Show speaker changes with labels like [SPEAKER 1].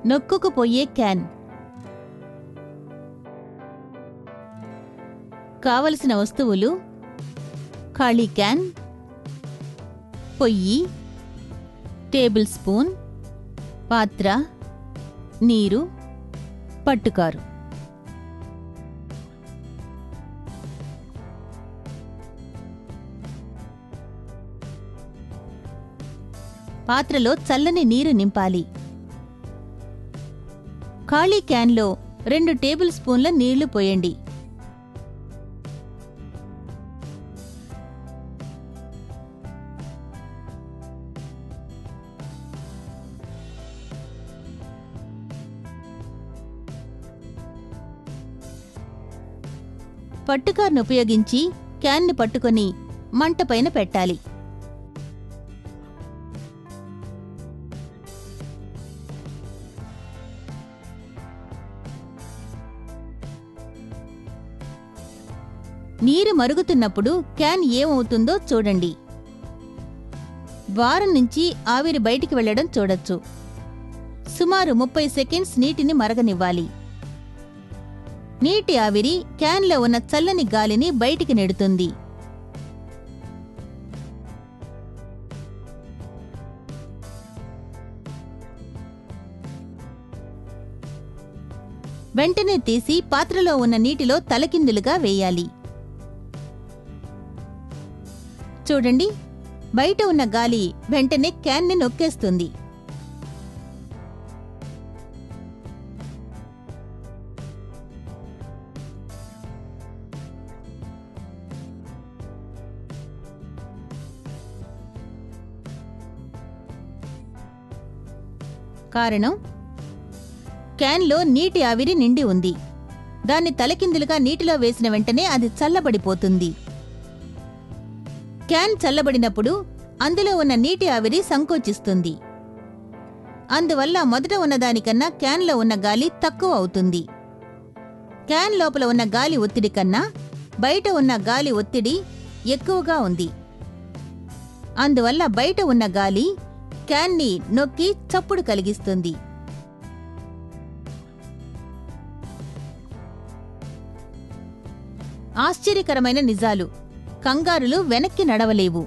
[SPEAKER 1] నొక్కుకుపోయే can. కావలసిన వస్తువులు: ఖాళీ క్యాన్, పొయ్యి, టేబుల్ స్పూన్, పాత్ర, నీరు, పట్టుకారు. పాత్రలో చల్లని నీరు నింపాలి. ఖాళీ క్యాన్లో 2 టేబుల్ స్పూన్ల నీళ్లు పోయండి. పట్టుకారును ఉపయోగించి క్యాన్ని పట్టుకొని మంటపైన పెట్టాలి. నీరు మరుగుతున్నప్పుడు క్యాన్ ఏమవుతుందో చూడండి. ద్వారం నుంచి ఆవిరి బయటికి వెళ్లడం చూడొచ్చు. సుమారు 30 సెకండ్స్ నీటిని మరగనివ్వాలి. నీటి ఆవిరి క్యాన్లో ఉన్న చల్లని గాలిని బయటికి నెడుతుంది. వెంటనే తీసి పాత్రలో ఉన్న నీటిలో తలకిందులుగా వేయాలి. చూడండి, బయట ఉన్న గాలి వెంటనే క్యాన్ని నొక్కేస్తుంది. కారణం, క్యాన్లో నీటి ఆవిరి నిండి ఉంది. దాన్ని తలకిందులుగా నీటిలో వేసిన వెంటనే అది చల్లబడిపోతుంది. క్యాన్ చల్లబడినప్పుడు అందులో ఉన్న నీటి ఆవిరి సంకోచిస్తుంది. అందువల్ల మొదట ఉన్నదానికన్నా క్యాన్లో ఉన్న గాలి తక్కువ అవుతుంది. క్యాన్ లోపల ఉన్న గాలి ఒత్తిడి కన్నా బయట ఉన్న గాలి ఒత్తిడి ఎక్కువగా ఉంది. అందువల్ల బయట ఉన్న గాలి క్యాన్ని నొక్కి చప్పుడు కలిగిస్తుంది. ఆశ్చర్యకరమైన నిజాలు: కంగారులు వెనక్కి నడవలేవు.